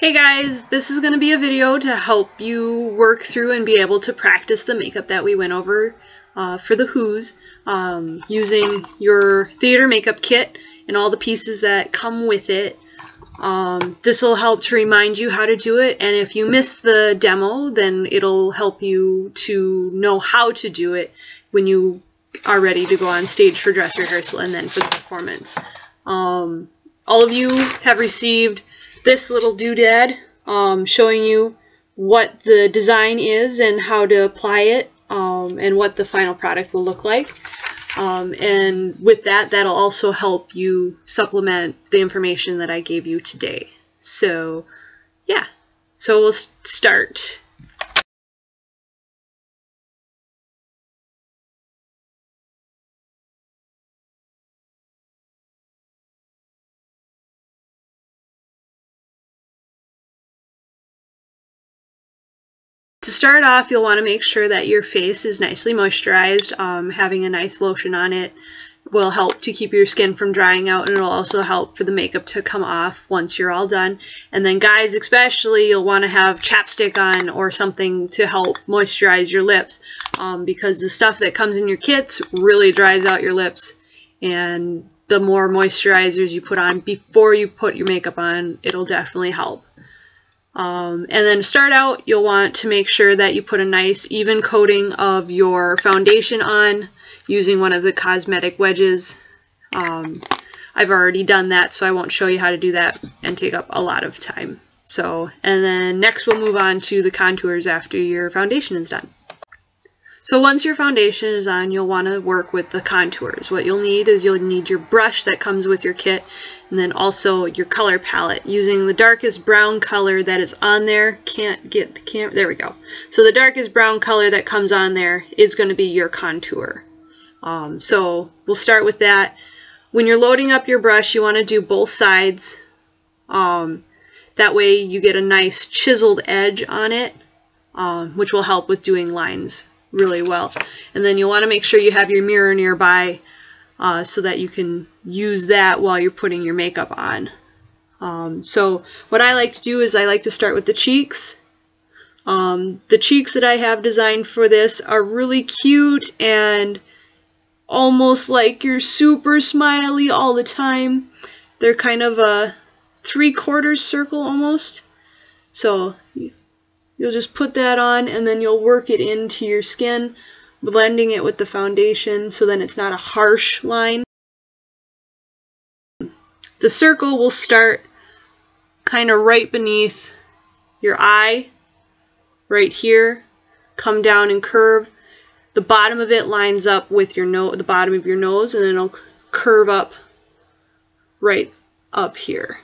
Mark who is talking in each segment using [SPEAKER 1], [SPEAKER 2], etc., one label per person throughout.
[SPEAKER 1] Hey guys, this is going to be a video to help you work through and be able to practice the makeup that we went over for the Whos using your theater makeup kit and all the pieces that come with it. This will help to remind you how to do it, and if you miss the demo, then it'll help you to know how to do it when you are ready to go on stage for dress rehearsal and then for the performance. All of you have received this little doodad showing you what the design is and how to apply it and what the final product will look like. And with that, that'll also help you supplement the information that I gave you today. So yeah, so we'll start. To start off, you'll want to make sure that your face is nicely moisturized. Having a nice lotion on it will help to keep your skin from drying out, and it'll also help for the makeup to come off once you're all done. And then guys especially, you'll want to have chapstick on or something to help moisturize your lips, because the stuff that comes in your kits really dries out your lips, and the more moisturizers you put on before you put your makeup on, it'll definitely help. And then to start out, you'll want to make sure that you put a nice even coating of your foundation on using one of the cosmetic wedges. I've already done that, so I won't show you how to do that and take up a lot of time. And then next we'll move on to the contours after your foundation is done. So once your foundation is on, you'll want to work with the contours. What you'll need is you'll need your brush that comes with your kit, and then also your color palette. Using the darkest brown color that is on there, can't get the camera, there we go. So the darkest brown color that comes on there is going to be your contour. So we'll start with that. When you're loading up your brush, you want to do both sides. That way you get a nice chiseled edge on it, which will help with doing lines really well. And then you'll want to make sure you have your mirror nearby so that you can use that while you're putting your makeup on. So what I like to do is I like to start with the cheeks. The cheeks that I have designed for this are really cute and almost like you're super smiley all the time. They're kind of a 3/4 circle almost. So you'll just put that on, and then you'll work it into your skin, blending it with the foundation so then it's not a harsh line. The circle will start kind of right beneath your eye, right here, come down and curve. The bottom of it lines up with your the bottom of your nose, and then it'll curve up right up here.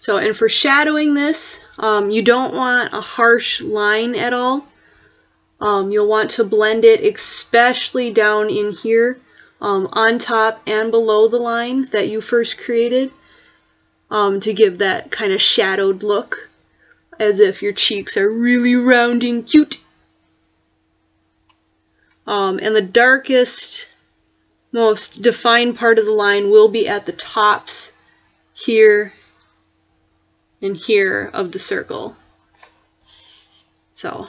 [SPEAKER 1] So, and for shadowing this, you don't want a harsh line at all. You'll want to blend it especially down in here, on top and below the line that you first created, to give that kind of shadowed look, as if your cheeks are really round and cute. And the darkest, most defined part of the line will be at the tops here and here of the circle. So,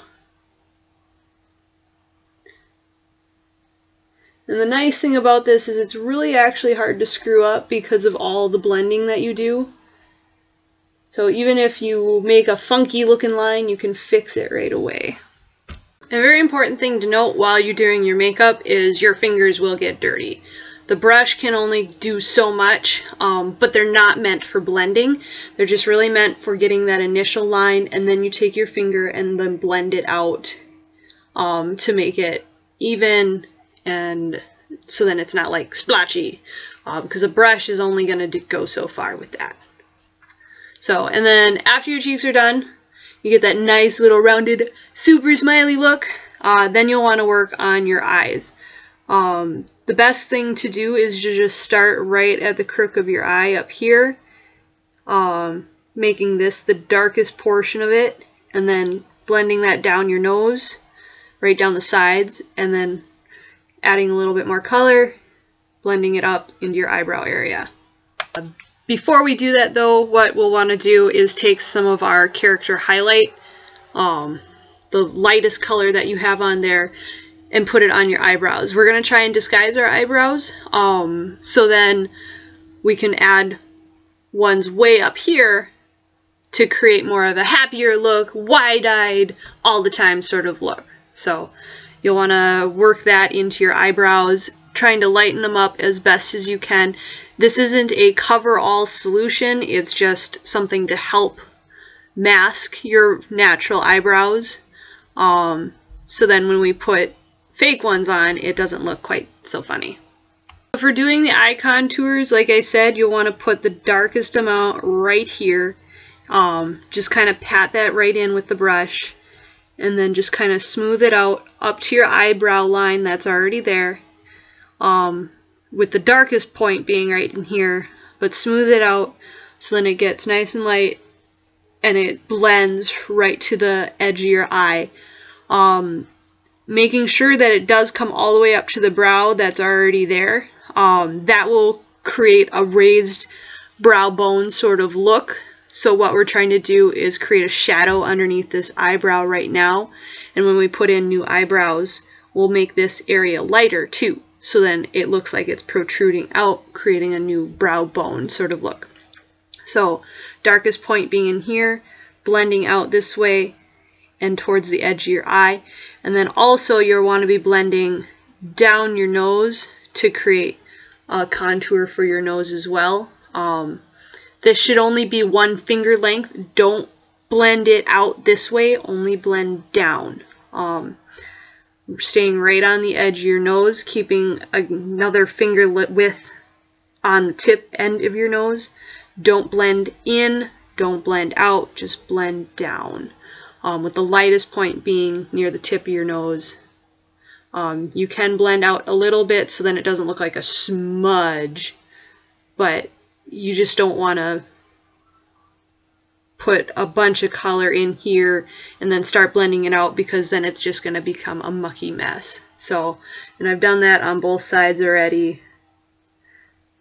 [SPEAKER 1] and the nice thing about this is it's really actually hard to screw up because of all the blending that you do. So even if you make a funky looking line, you can fix it right away. A very important thing to note while you're doing your makeup is your fingers will get dirty. The brush can only do so much, but they're not meant for blending. They're just really meant for getting that initial line, and then you take your finger and then blend it out to make it even, and so then it's not like splotchy, because a brush is only going to go so far with that. So, and then after your cheeks are done, you get that nice little rounded, super smiley look. Then you'll want to work on your eyes. The best thing to do is to just start right at the crook of your eye up here, making this the darkest portion of it, and then blending that down your nose, right down the sides, and then adding a little bit more color, blending it up into your eyebrow area. A Before we do that though, what we'll want to do is take some of our character highlight, the lightest color that you have on there, and put it on your eyebrows. We're going to try and disguise our eyebrows, so then we can add ones way up here to create more of a happier look, wide-eyed, all the time sort of look. So you'll want to work that into your eyebrows, trying to lighten them up as best as you can. This isn't a cover-all solution, it's just something to help mask your natural eyebrows. So then when we put fake ones on, it doesn't look quite so funny. For doing the eye contours, like I said, you'll want to put the darkest amount right here. Just kind of pat that right in with the brush, and then just kind of smooth it out up to your eyebrow line that's already there. With the darkest point being right in here, but smooth it out so then it gets nice and light and it blends right to the edge of your eye. Making sure that it does come all the way up to the brow that's already there. That will create a raised brow bone sort of look. So what we're trying to do is create a shadow underneath this eyebrow right now, and when we put in new eyebrows, we'll make this area lighter too. So then it looks like it's protruding out, creating a new brow bone sort of look. So darkest point being in here, blending out this way and towards the edge of your eye. And then also you'll want to be blending down your nose to create a contour for your nose as well. This should only be 1 finger length. Don't blend it out this way, only blend down. Staying right on the edge of your nose, keeping another finger width on the tip end of your nose. Don't blend in, don't blend out, just blend down. With the lightest point being near the tip of your nose. You can blend out a little bit so then it doesn't look like a smudge, but you just don't want to put a bunch of color in here and then start blending it out, because then it's just going to become a mucky mess. So, and I've done that on both sides already.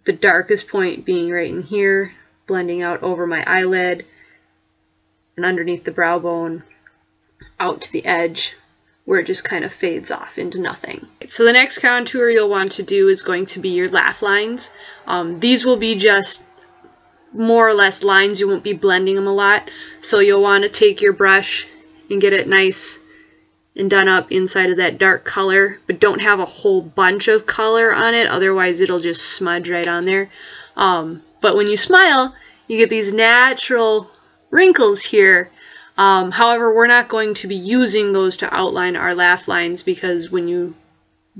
[SPEAKER 1] The darkest point being right in here, blending out over my eyelid and underneath the brow bone out to the edge where it just kind of fades off into nothing. So the next contour you'll want to do is going to be your laugh lines. These will be just more or less lines. You won't be blending them a lot. So you'll want to take your brush and get it nice and done up inside of that dark color, but don't have a whole bunch of color on it, otherwise it'll just smudge right on there. But when you smile, you get these natural wrinkles here. However, we're not going to be using those to outline our laugh lines, because when you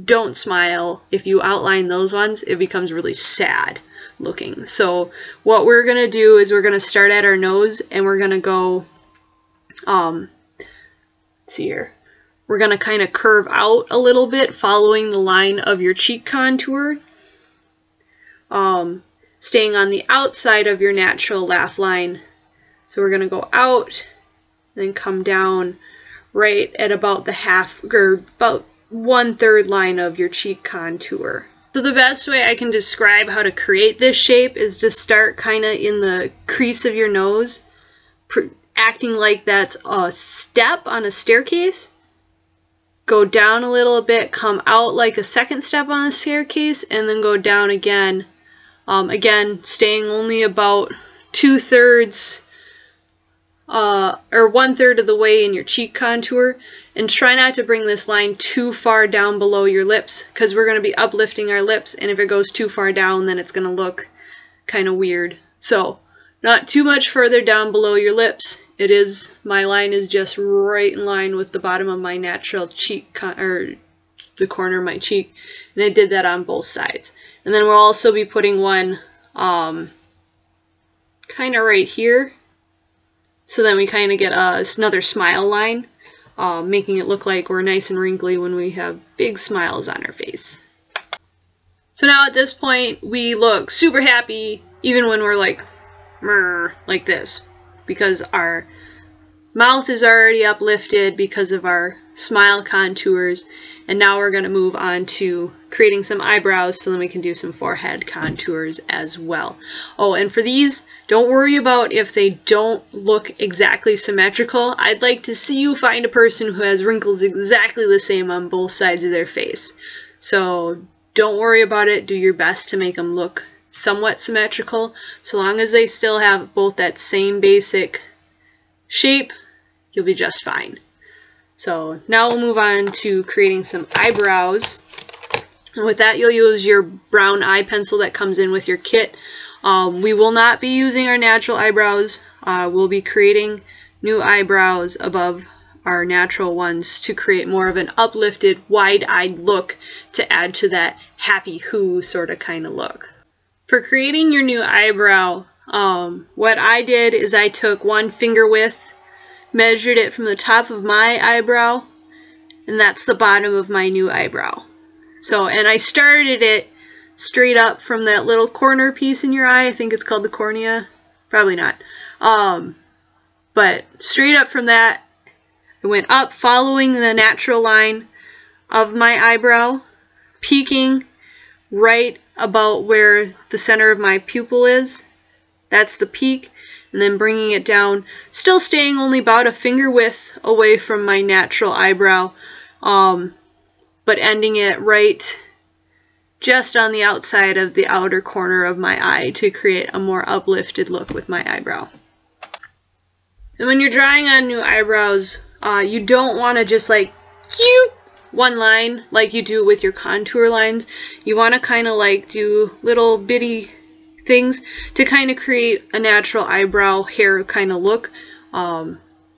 [SPEAKER 1] don't smile, if you outline those ones, it becomes really sad looking. So what we're going to do is we're going to start at our nose, and we're going to go, let's see here, we're going to kind of curve out a little bit following the line of your cheek contour, staying on the outside of your natural laugh line. So we're going to go out and then come down right at about the half, or about 1/3 line of your cheek contour. So the best way I can describe how to create this shape is to start kind of in the crease of your nose, acting like that's a step on a staircase. Go down a little bit, come out like a second step on a staircase, and then go down again. Again, staying only about 2/3 or 1/3 of the way in your cheek contour, and try not to bring this line too far down below your lips, because we're going to be uplifting our lips, and if it goes too far down, then it's going to look kind of weird. So not too much further down below your lips. My line is just right in line with the bottom of my natural cheek, or the corner of my cheek, and I did that on both sides. And then we'll also be putting one kind of right here. So then we kind of get another smile line, making it look like we're nice and wrinkly when we have big smiles on our face. So now at this point, we look super happy, even when we're like this, because our mouth is already uplifted because of our smile contours, and now we're going to move on to creating some eyebrows so then we can do some forehead contours as well. Oh, and for these, don't worry about if they don't look exactly symmetrical. I'd like to see you find a person who has wrinkles exactly the same on both sides of their face. So don't worry about it. Do your best to make them look somewhat symmetrical. So long as they still have both that same basic shape, you'll be just fine. So now we'll move on to creating some eyebrows. And with that, you'll use your brown eye pencil that comes in with your kit. We will not be using our natural eyebrows. We'll be creating new eyebrows above our natural ones to create more of an uplifted, wide-eyed look to add to that happy who sort of kind of look. For creating your new eyebrow, what I did is I took one finger width, measured it from the top of my eyebrow, and that's the bottom of my new eyebrow. So, and I started it straight up from that little corner piece in your eye. I think it's called the cornea. Probably not. But straight up from that, I went up following the natural line of my eyebrow, peaking right about where the center of my pupil is. That's the peak. And then bringing it down, still staying only about a finger width away from my natural eyebrow, but ending it right just on the outside of the outer corner of my eye to create a more uplifted look with my eyebrow. And when you're drawing on new eyebrows, you don't want to just like one line like you do with your contour lines. You want to kind of like do little bitty things to kind of create a natural eyebrow hair kind of look.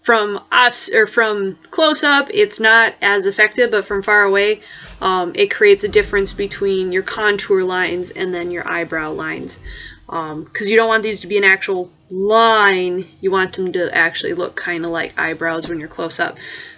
[SPEAKER 1] From close up, it's not as effective, but from far away, it creates a difference between your contour lines and then your eyebrow lines. Because you don't want these to be an actual line, you want them to actually look kind of like eyebrows when you're close up.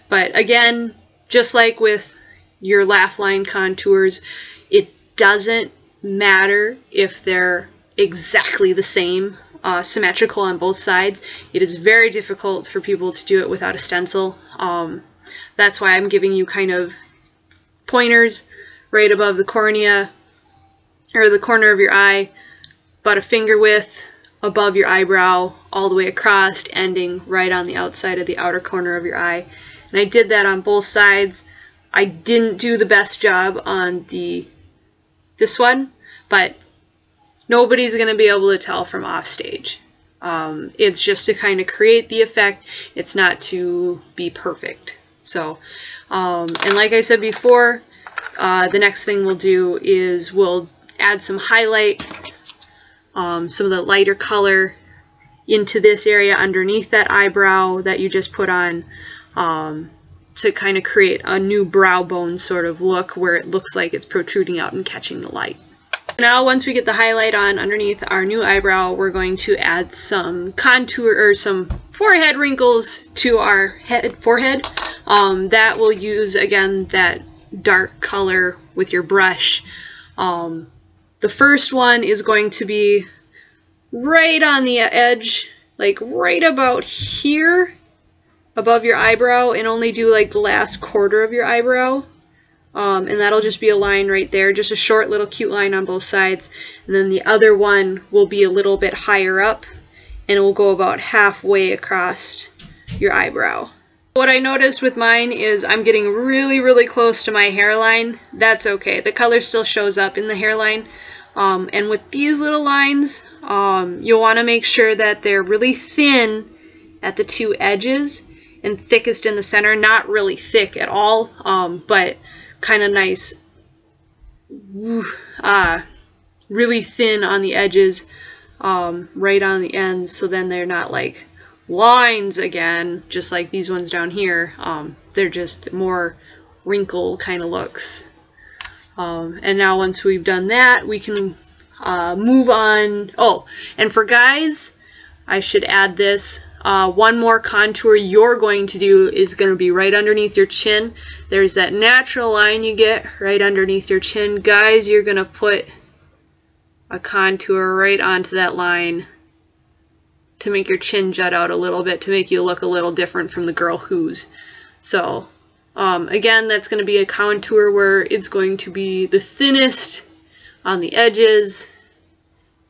[SPEAKER 1] But again, just like with your laugh line contours, it doesn't matter if they're exactly the same, symmetrical on both sides. It is very difficult for people to do it without a stencil. That's why I'm giving you kind of pointers right above the cornea, or the corner of your eye, about a finger width above your eyebrow, all the way across, ending right on the outside of the outer corner of your eye. And I did that on both sides. I didn't do the best job on this one, but nobody's going to be able to tell from off stage. It's just to kind of create the effect. It's not to be perfect. So, and like I said before, the next thing we'll do is we'll add some highlight, some of the lighter color into this area underneath that eyebrow that you just put on, to kind of create a new brow bone sort of look where it looks like it's protruding out and catching the light. Now once we get the highlight on underneath our new eyebrow, we're going to add some contour or some forehead wrinkles to our forehead. That will use again that dark color with your brush. The first one is going to be right on the edge, like right about here above your eyebrow, and only do like the last quarter of your eyebrow. And that'll just be a line right there, just a short little cute line on both sides. And then the other one will be a little bit higher up, and it will go about halfway across your eyebrow. What I noticed with mine is I'm getting really, really close to my hairline. That's okay. The color still shows up in the hairline. And with these little lines, you'll want to make sure that they're really thin at the two edges and thickest in the center. Not really thick at all, but kind of nice, really thin on the edges, right on the ends, so then they're not like lines again, just like these ones down here. They're just more wrinkle kind of looks. And now once we've done that, we can move on. Oh, and for guys, I should add this. One more contour you're going to do is going to be right underneath your chin. There's that natural line you get right underneath your chin. Guys, you're going to put a contour right onto that line to make your chin jut out a little bit, to make you look a little different from the girl Whos. So again, that's going to be a contour where it's going to be the thinnest on the edges,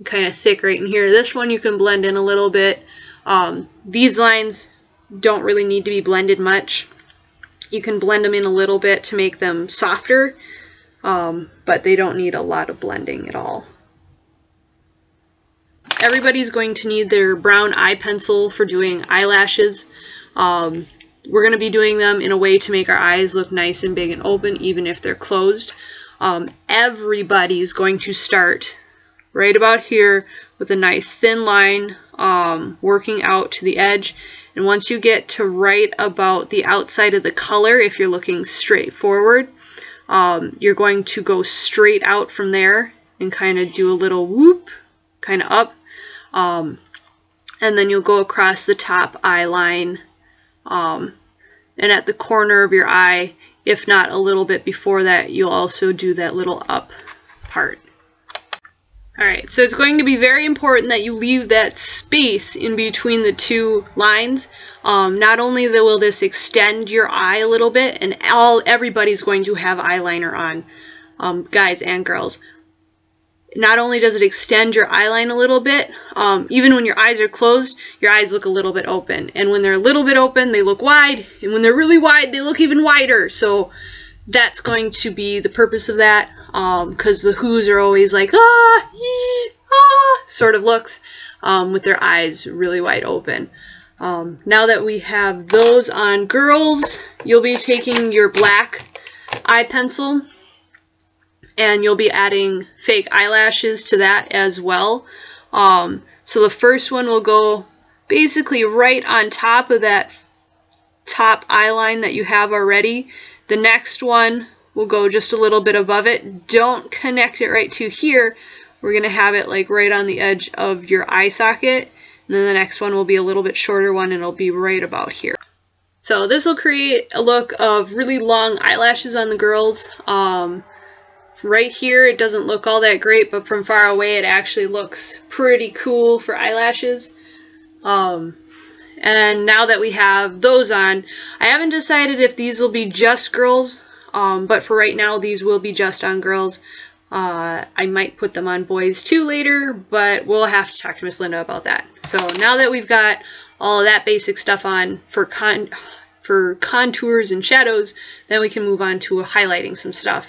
[SPEAKER 1] kind of thick right in here. This one you can blend in a little bit. These lines don't really need to be blended much. You can blend them in a little bit to make them softer, but they don't need a lot of blending at all. Everybody's going to need their brown eye pencil for doing eyelashes. We're going to be doing them in a way to make our eyes look nice and big and open, even if they're closed. Everybody's going to start right about here with a nice thin line, working out to the edge. And once you get to right about the outside of the color, if you're looking straight forward, you're going to go straight out from there and kind of do a little whoop, kind of up. And then you'll go across the top eye line, and at the corner of your eye, if not a little bit before that, you'll also do that little up part. Alright, so it's going to be very important that you leave that space in between the two lines. Not only will this extend your eye a little bit, and everybody's going to have eyeliner on, guys and girls. Not only does it extend your eyeline a little bit, even when your eyes are closed, your eyes look a little bit open. And when they're a little bit open, they look wide. And when they're really wide, they look even wider. So that's going to be the purpose of that, because the Whos are always like, ah, yee, ah, sort of looks, with their eyes really wide open. Now that we have those on girls, you'll be taking your black eye pencil, and you'll be adding fake eyelashes to that as well. So the first one will go basically right on top of that top eye line that you have already. The next one will go just a little bit above it. Don't connect it right to here. We're going to have it like right on the edge of your eye socket. And then the next one will be a little bit shorter one, and it'll be right about here. So this will create a look of really long eyelashes on the girls. Right here it doesn't look all that great, but from far away it actually looks pretty cool for eyelashes. And now that we have those on, I haven't decided if these will be just girls, but for right now these will be just on girls. I might put them on boys too later, but we'll have to talk to Miss Linda about that. So now that we've got all of that basic stuff on for contours and shadows, then we can move on to highlighting some stuff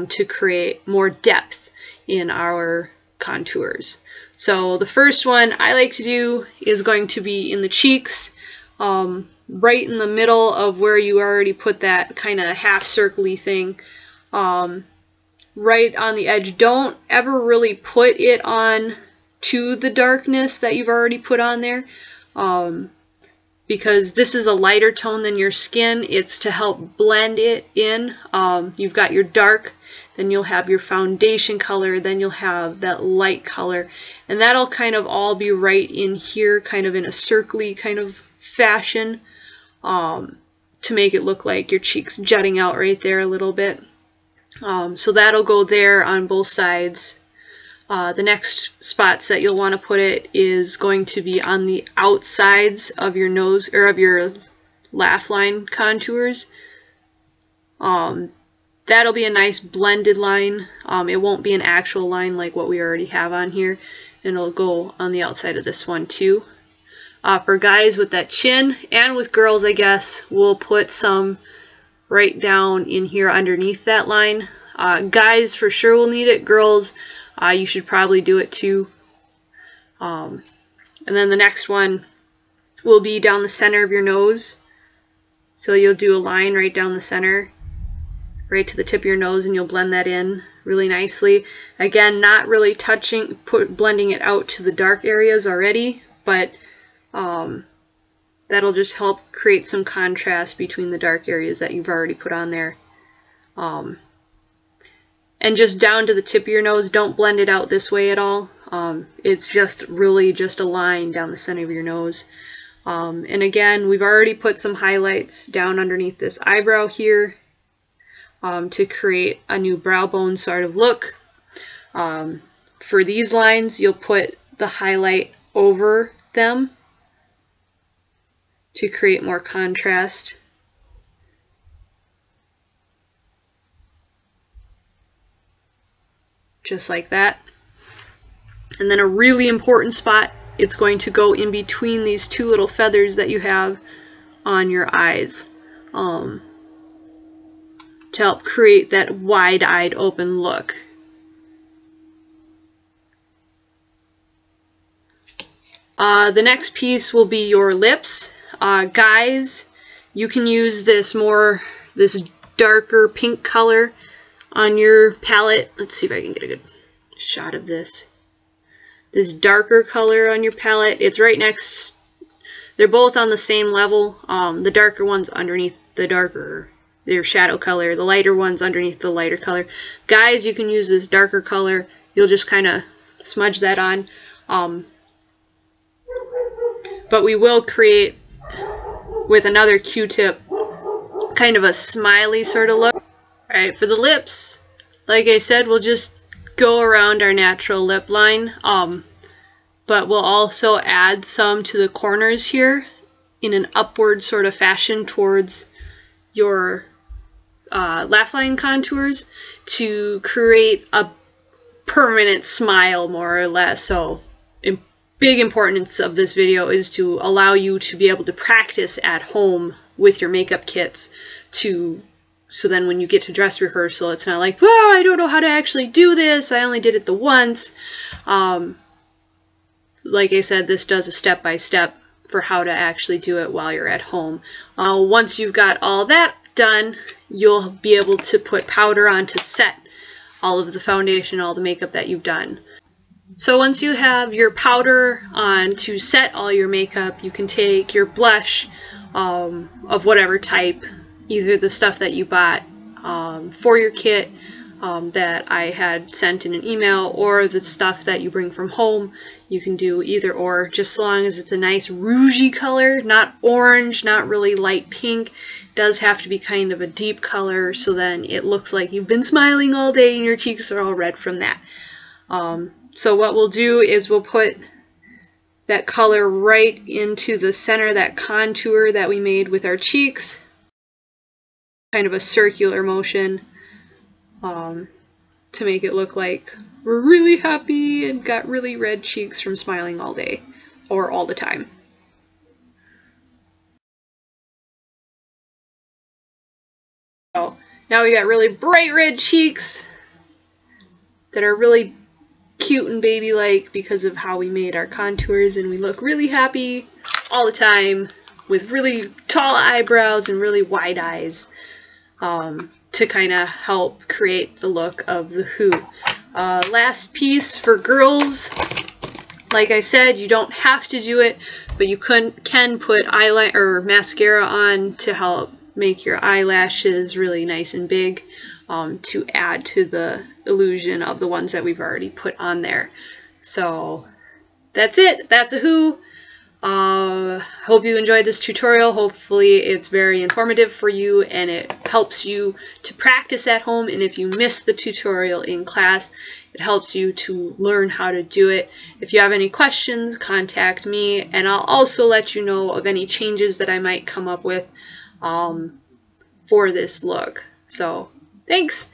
[SPEAKER 1] to create more depth in our contours. So the first one I like to do is going to be in the cheeks, right in the middle of where you already put that kind of half circle-y thing, right on the edge. Don't ever really put it on to the darkness that you've already put on there, because this is a lighter tone than your skin. It's to help blend it in. You've got your dark, then you'll have your foundation color, then you'll have that light color, and that'll kind of all be right in here, kind of in a circly kind of fashion, to make it look like your cheeks jutting out right there a little bit. So that'll go there on both sides. The next spots that you'll want to put it is going to be on the outsides of your nose, or of your laugh line contours. That'll be a nice blended line. It won't be an actual line like what we already have on here, and it'll go on the outside of this one too. For guys with that chin, and with girls I guess, we'll put some right down in here underneath that line. Guys for sure will need it. Girls, you should probably do it too. And then the next one will be down the center of your nose. So you'll do a line right down the center, right to the tip of your nose, and you'll blend that in really nicely. Again, not really touching, blending it out to the dark areas already, but that'll just help create some contrast between the dark areas that you've already put on there. And just down to the tip of your nose, don't blend it out this way at all. It's just really just a line down the center of your nose. And again, we've already put some highlights down underneath this eyebrow here, to create a new brow bone sort of look. For these lines, you'll put the highlight over them to create more contrast. Just like that. And then a really important spot, it's going to go in between these two little feathers that you have on your eyes, to help create that wide-eyed open look. The next piece will be your lips. Guys, you can use this darker pink color on your palette. Let's see if I can get a good shot of this. This darker color on your palette. It's right next, they're both on the same level. The darker one's underneath their shadow color. The lighter one's underneath the lighter color. Guys, you can use this darker color. You'll just kind of smudge that on. But we will create, with another Q-tip, kind of a smiley sort of look. Alright, for the lips, like I said, we'll just go around our natural lip line, but we'll also add some to the corners here in an upward sort of fashion towards your laugh line contours to create a permanent smile, more or less. So big importance of this video is to allow you to be able to practice at home with your makeup kits, so then when you get to dress rehearsal, it's not like, whoa, I don't know how to actually do this, I only did it the once. Like I said, this does a step-by-step for how to actually do it while you're at home. Once you've got all that done, you'll be able to put powder on to set all of the foundation, all the makeup that you've done. So once you have your powder on to set all your makeup, you can take your blush of whatever type, either the stuff that you bought for your kit that I had sent in an email, or the stuff that you bring from home. You can do either or, just so long as it's a nice rougey color, not orange, not really light pink. It does have to be kind of a deep color, so then it looks like you've been smiling all day and your cheeks are all red from that. So what we'll do is we'll put that color right into the center, that contour that we made with our cheeks. Kind of a circular motion to make it look like we're really happy and got really red cheeks from smiling all day or all the time. So now we got really bright red cheeks that are really cute and baby-like because of how we made our contours, and we look really happy all the time with really tall eyebrows and really wide eyes, to kind of help create the look of the Who. Last piece for girls, like I said, you don't have to do it, but you can put eyeliner or mascara on to help make your eyelashes really nice and big, to add to the illusion of the ones that we've already put on there. So that's it. That's a Who. Hope you enjoyed this tutorial. Hopefully it's very informative for you and it helps you to practice at home, and if you missed the tutorial in class, it helps you to learn how to do it. If you have any questions, contact me, and I'll also let you know of any changes that I might come up with for this look. So thanks!